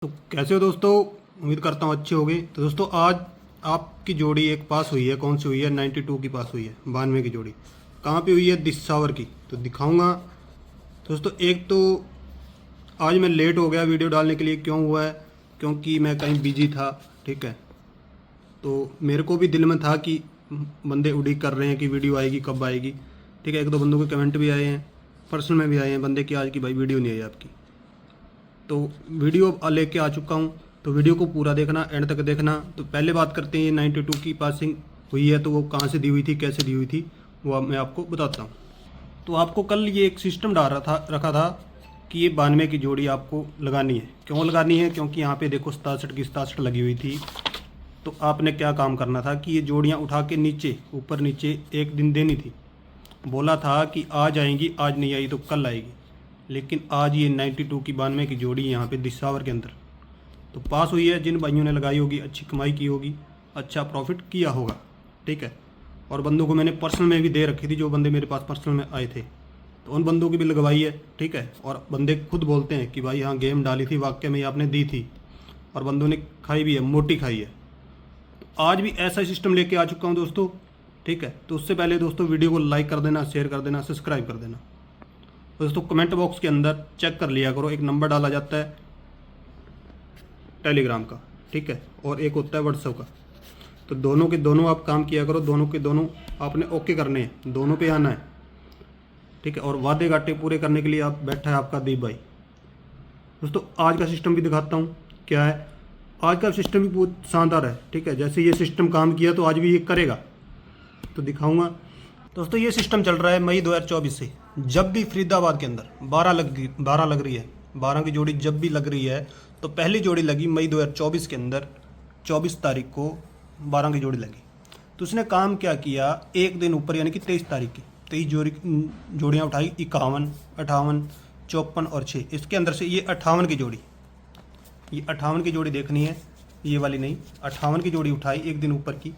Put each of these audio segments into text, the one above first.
तो कैसे हो दोस्तों। उम्मीद करता हूँ अच्छे होगे। तो दोस्तों आज आपकी जोड़ी एक पास हुई है। कौन सी हुई है? 92 की पास हुई है, 92 की जोड़ी। कहाँ पे हुई है? दिसावर की। तो दिखाऊंगा दोस्तों। एक तो आज मैं लेट हो गया वीडियो डालने के लिए। क्यों हुआ है? क्योंकि मैं कहीं बिजी था। ठीक है, तो मेरे को भी दिल में था कि बंदे उड़ीक कर रहे हैं कि वीडियो आएगी, कब आएगी। ठीक है, एक दो बंदों के कमेंट भी आए हैं, पर्सनल में भी आए हैं बंदे कि आज की भाई वीडियो नहीं आई आपकी। तो वीडियो लेके आ चुका हूँ। तो वीडियो को पूरा देखना, एंड तक देखना। तो पहले बात करते हैं, ये 92 की पासिंग हुई है तो वो कहाँ से दी हुई थी, कैसे दी हुई थी, वो अब मैं आपको बताता हूँ। तो आपको कल ये एक सिस्टम डाल रखा था कि ये 92 की जोड़ी आपको लगानी है। क्यों लगानी है? क्योंकि यहाँ पे देखो 67 की 67 लगी हुई थी। तो आपने क्या काम करना था कि ये जोड़ियाँ उठा के नीचे ऊपर नीचे एक दिन देनी थी। बोला था कि आज आएंगी, आज नहीं आई तो कल आएगी। लेकिन आज ये 92 की 92 की जोड़ी यहाँ पे दिसावर के अंदर तो पास हुई है। जिन भाइयों ने लगाई होगी, अच्छी कमाई की होगी, अच्छा प्रॉफिट किया होगा। ठीक है, और बंदों को मैंने पर्सनल में भी दे रखी थी। जो बंदे मेरे पास पर्सनल में आए थे तो उन बंदों की भी लगवाई है। ठीक है, और बंदे खुद बोलते हैं कि भाई हाँ गेम डाली थी, वाकई में आपने दी थी, और बंदों ने खाई भी है, मोटी खाई है। तो आज भी ऐसा सिस्टम लेके आ चुका हूँ दोस्तों। ठीक है, तो उससे पहले दोस्तों वीडियो को लाइक कर देना, शेयर कर देना, सब्सक्राइब कर देना। दोस्तों कमेंट बॉक्स के अंदर चेक कर लिया करो, एक नंबर डाला जाता है टेलीग्राम का। ठीक है, और एक होता है व्हाट्सएप का। तो दोनों के दोनों आप काम किया करो, दोनों के दोनों आपने ओके करने हैं, दोनों पे आना है। ठीक है, और वादे घाटे पूरे करने के लिए आप बैठा है आपका दीप भाई। दोस्तों आज का सिस्टम भी दिखाता हूँ क्या है। आज का सिस्टम भी बहुत शानदार है। ठीक है, जैसे ये सिस्टम काम किया तो आज भी ये करेगा, तो दिखाऊंगा। दोस्तों ये सिस्टम चल रहा है मई 2024 से। जब भी फरीदाबाद के अंदर 12 लग रही है, 12 की जोड़ी जब भी लग रही है, तो पहली जोड़ी लगी मई 2024 के अंदर, 24 तारीख को 12 की जोड़ी लगी। तो उसने काम क्या किया, एक दिन ऊपर यानी कि 23 तारीख की 23 जोड़ियाँ उठाई। 51, 58, 54 और 6। इसके अंदर से ये 58 की जोड़ी, ये 58 की जोड़ी देखनी है, ये वाली नहीं, 58 की जोड़ी उठाई एक दिन ऊपर की।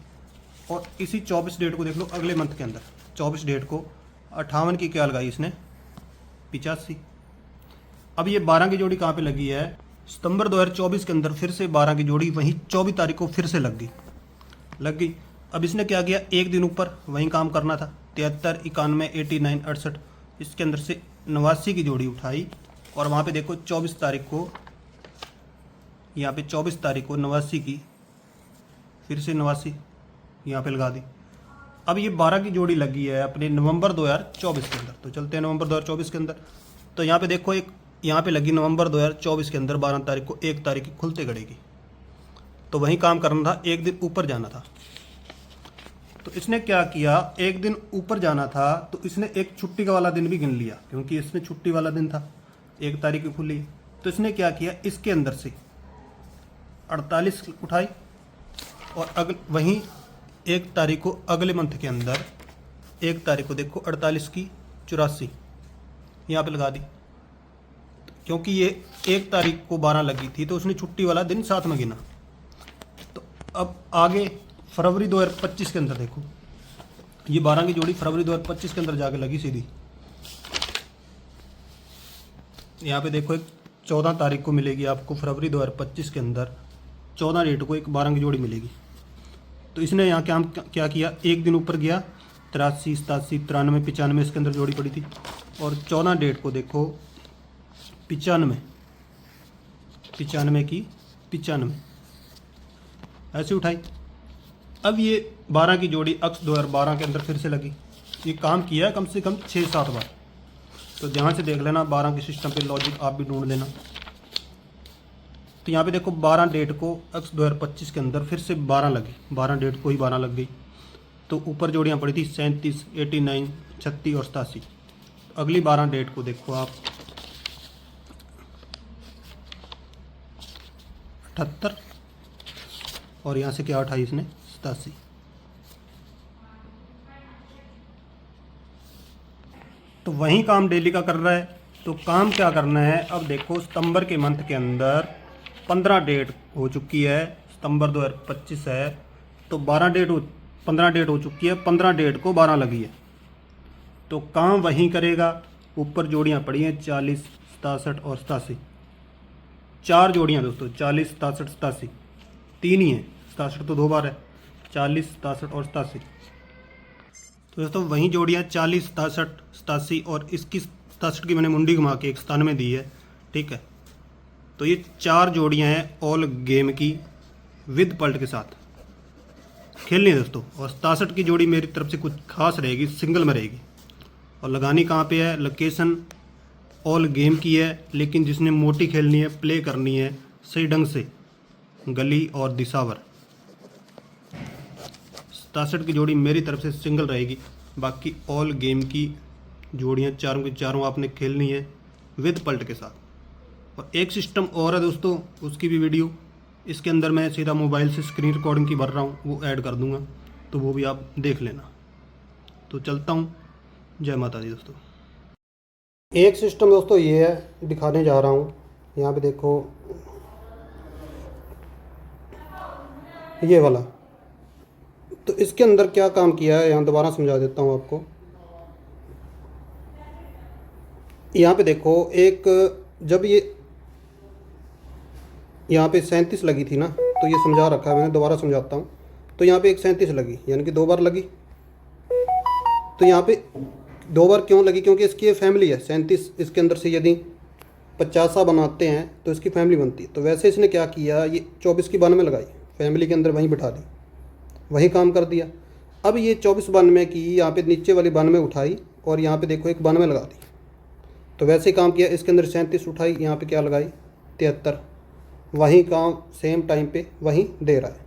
और इसी 24 डेट को देख लो, अगले मंथ के अंदर 24 डेट को 58 की क्या लगाई इसने, 85। अब ये 12 की जोड़ी कहाँ पे लगी है? सितंबर 2024 के अंदर फिर से 12 की जोड़ी वहीं 24 तारीख को फिर से लग गई। अब इसने क्या किया, एक दिन ऊपर वहीं काम करना था। 73, 91, 89, 68, इसके अंदर से 89 की जोड़ी उठाई। और वहाँ पे देखो 24 तारीख को, यहाँ पे 24 तारीख को 89 की फिर से 89 यहाँ पे लगा दी। अब ये 12 की जोड़ी लगी है अपने नवंबर 2024 के अंदर। तो चलते हैं नवंबर 2024 के अंदर। तो यहाँ पे देखो, एक यहाँ पे लगी नवंबर 2024 के अंदर 12 तारीख को, 1 तारीख की खुलते गड़ेगी। तो वहीं काम करना था, एक दिन ऊपर जाना था। तो इसने क्या किया, एक दिन ऊपर जाना था तो इसने एक छुट्टी का वाला दिन भी गिन लिया, क्योंकि इसमें छुट्टी वाला दिन था, 1 तारीख की खुली। तो इसने क्या किया, इसके अंदर से 48 उठाई और वहीं 1 तारीख को अगले मंथ के अंदर, 1 तारीख को देखो 48 की 84 यहाँ पे लगा दी। क्योंकि ये 1 तारीख को 12 लगी थी तो उसने छुट्टी वाला दिन साथ में गिना। तो अब आगे फरवरी 2025 के अंदर देखो, ये 12 की जोड़ी फरवरी 2025 के अंदर जाके लगी सीधी। यहाँ पे देखो एक 14 तारीख को मिलेगी आपको फरवरी 2025 के अंदर, 14 डेट को एक 12 की जोड़ी मिलेगी। तो इसने यहाँ क्या किया, एक दिन ऊपर गया, 83, 87, 93, 95 इसके अंदर जोड़ी पड़ी थी। और 14 डेट को देखो 95 की 95 ऐसे उठाई। अब ये 12 की जोड़ी अक्स 2012 के अंदर फिर से लगी। ये काम किया है कम से कम 6-7 बार। तो ध्यान से देख लेना, 12 के सिस्टम पे लॉजिक आप भी ढूंढ लेना। तो यहाँ पे देखो 12 डेट को अक्स 2025 के अंदर फिर से 12 लगी, 12 डेट को ही 12 लग गई। तो ऊपर जोड़ियाँ पड़ी थी 37, 89, 36 और 87। अगली 12 डेट को देखो आप, 78, और यहाँ से क्या उठाई इसने, 87। तो वही काम डेली का कर रहा है। तो काम क्या करना है, अब देखो सितंबर के मंथ के अंदर 15 डेट हो चुकी है, सितंबर 2025 है। तो 15 डेट हो चुकी है, 15 डेट को 12 लगी है। तो काम वहीं करेगा, ऊपर जोड़ियाँ पड़ी हैं 40, 67 और 87। 4 जोड़ियाँ दोस्तों, 40, 67, 87, 3 ही हैं, 67 तो 2 बार है, 40, 67 और 87। तो दोस्तों वही जोड़ियाँ 40, 67, 87 और इसकी 67 की मैंने मुंडी घुमा के 97 दी है, ठीक है। तो ये 4 जोड़ियाँ हैं ऑल गेम की विद पल्ट के साथ खेलनी है दोस्तों। और 67 की जोड़ी मेरी तरफ से कुछ खास रहेगी, सिंगल में रहेगी। और लगानी कहाँ पे है, लोकेशन ऑल गेम की है, लेकिन जिसने मोटी खेलनी है, प्ले करनी है सही ढंग से, गली और दिसावर, 67 की जोड़ी मेरी तरफ से सिंगल रहेगी। बाकी ऑल गेम की जोड़ियाँ चारों की चारों आपने खेलनी है विद पल्ट के साथ। और एक सिस्टम और है दोस्तों, उसकी भी वीडियो इसके अंदर मैं सीधा मोबाइल से स्क्रीन रिकॉर्डिंग की भर रहा हूँ, वो ऐड कर दूंगा, तो वो भी आप देख लेना। तो चलता हूँ, जय माता दी दोस्तों। एक सिस्टम दोस्तों ये है, दिखाने जा रहा हूँ। यहाँ पे देखो ये वाला, तो इसके अंदर क्या काम किया है यहाँ दोबारा समझा देता हूँ आपको। यहाँ पे देखो एक, जब ये यहाँ पे 37 लगी थी ना, तो ये समझा रखा है मैंने, दोबारा समझाता हूँ। तो यहाँ पे एक 37 लगी, यानी कि 2 बार लगी। तो यहाँ पे 2 बार क्यों लगी, क्योंकि इसकी ये फैमिली है 37, इसके अंदर से यदि 50 बनाते हैं तो इसकी फैमिली बनती है। तो वैसे इसने क्या किया, ये 24 की 92 लगाई, फैमिली के अंदर वहीं बिठा दी, वही काम कर दिया। अब ये 24 92 की यहाँ पे नीचे वाली 92 उठाई और यहाँ पे देखो एक 92 लगा दी। तो वैसे ही काम किया, इसके अंदर 37 उठाई, यहाँ पे क्या लगाई 73, वही काम सेम टाइम पे वहीं दे रहा है।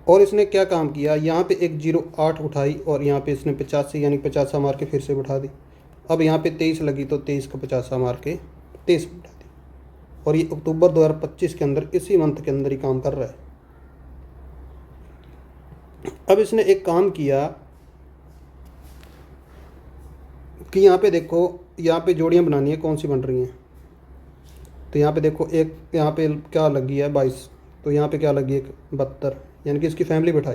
और इसने क्या काम किया, यहाँ पे एक 08 उठाई और यहाँ पे इसने 85 यानी 50 मार के फिर से बिठा दी। अब यहाँ पे 23 लगी तो 23 का 50 मार के 23 बिठा दी। और ये अक्टूबर 2025 के अंदर, इसी मंथ के अंदर ही काम कर रहा है। अब इसने एक काम किया कि यहाँ पे देखो, यहाँ पे जोड़ियाँ बनानी है, कौन सी बन रही हैं। तो यहाँ पे देखो एक, यहाँ पे क्या लगी है 22, तो यहाँ पे क्या लगी है 72, यानी कि इसकी फैमिली बैठाई।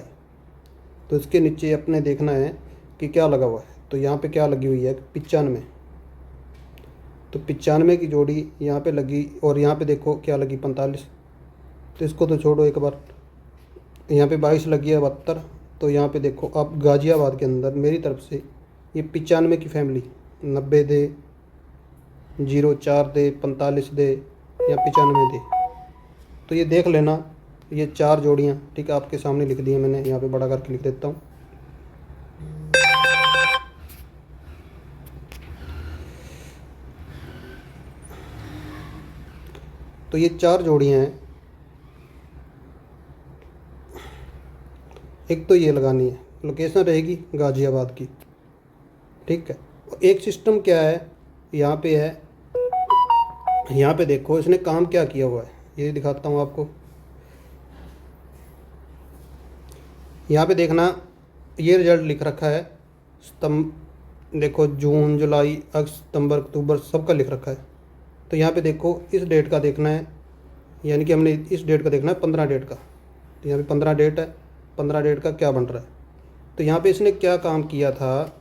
तो इसके नीचे अपने देखना है कि क्या लगा हुआ है। तो यहाँ पे क्या लगी हुई है 95, तो 95 की जोड़ी यहाँ पे लगी। और यहाँ पे देखो क्या लगी 45, तो इसको तो छोड़ो एक बार। यहाँ पे 22 लगी है 72। तो यहाँ पे देखो अब गाज़ियाबाद के अंदर मेरी तरफ से ये 95 की फैमिली 90 दे, 04 दे, 45 दे या 95 दे। तो ये देख लेना, ये 4 जोड़ियाँ, ठीक है, आपके सामने लिख दी है मैंने, यहाँ पे बड़ा करके लिख देता हूँ। तो ये 4 जोड़ियाँ हैं, एक तो ये लगानी है, लोकेशन रहेगी गाज़ियाबाद की, ठीक है। एक सिस्टम क्या है, यहाँ पे है, यहाँ पे देखो इसने काम क्या किया हुआ है, ये दिखाता हूँ आपको। यहाँ पे देखना, ये रिजल्ट लिख रखा है देखो जून, जुलाई, अगस्त, सितंबर, अक्टूबर सबका लिख रखा है। तो यहाँ पे देखो इस डेट का देखना है, यानी कि हमने इस डेट का देखना है 15 डेट का। तो यहाँ पे 15 डेट है, 15 डेट का क्या बन रहा है। तो यहाँ पे इसने क्या काम किया था,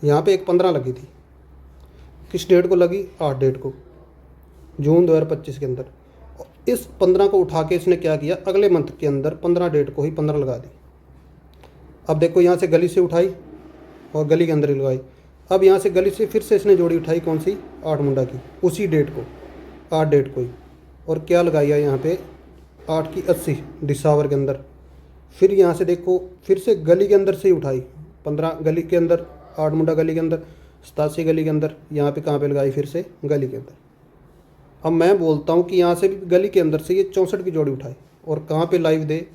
यहाँ पे एक 15 लगी थी, किस डेट को लगी, 8 डेट को, जून 2025 के अंदर। इस 15 को उठा के इसने क्या किया, अगले मंथ के अंदर 15 डेट को ही 15 लगा दी। अब देखो यहाँ से गली से उठाई और गली के अंदर ही लगाई। अब यहाँ से गली से फिर से इसने जोड़ी उठाई, कौन सी, 8 मुंडा की, उसी डेट को, 8 डेट को ही, और क्या लगाई है यहाँ पे 8 की 80 दिसावर के अंदर। फिर यहाँ से देखो फिर से गली के अंदर से ही उठाई, 15 गली के अंदर, 8 मुंडा गली के अंदर, 87 गली के अंदर। यहाँ पे कहाँ पे लगाई, फिर से गली के अंदर। अब मैं बोलता हूँ कि यहाँ से भी गली के अंदर से ये 64 की जोड़ी उठाई और कहाँ पे लाइव दे,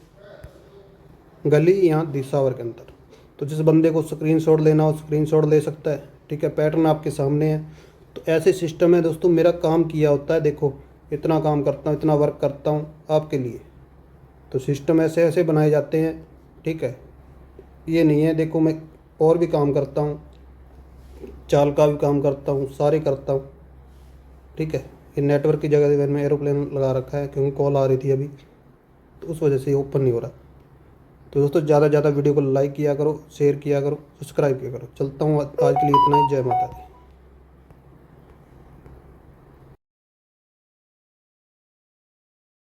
गली यहाँ दिसावर के अंदर। तो जिस बंदे को स्क्रीनशॉट लेना हो स्क्रीनशॉट ले सकता है, ठीक है, पैटर्न आपके सामने है। तो ऐसे सिस्टम है दोस्तों, मेरा काम किया होता है, देखो इतना काम करता हूँ, इतना वर्क करता हूँ आपके लिए। तो सिस्टम ऐसे ऐसे बनाए जाते हैं, ठीक है। ये नहीं है, देखो मैं और भी काम करता हूँ, चाल का भी काम करता हूँ, सारे करता हूँ, ठीक है। ये नेटवर्क की जगह मैंने एरोप्लेन लगा रखा है क्योंकि कॉल आ रही थी अभी, तो उस वजह से ये ओपन नहीं हो रहा। तो दोस्तों ज़्यादा से ज़्यादा वीडियो को लाइक किया करो, शेयर किया करो, सब्सक्राइब किया करो। चलता हूँ, आज के लिए इतना ही। जय माता दी।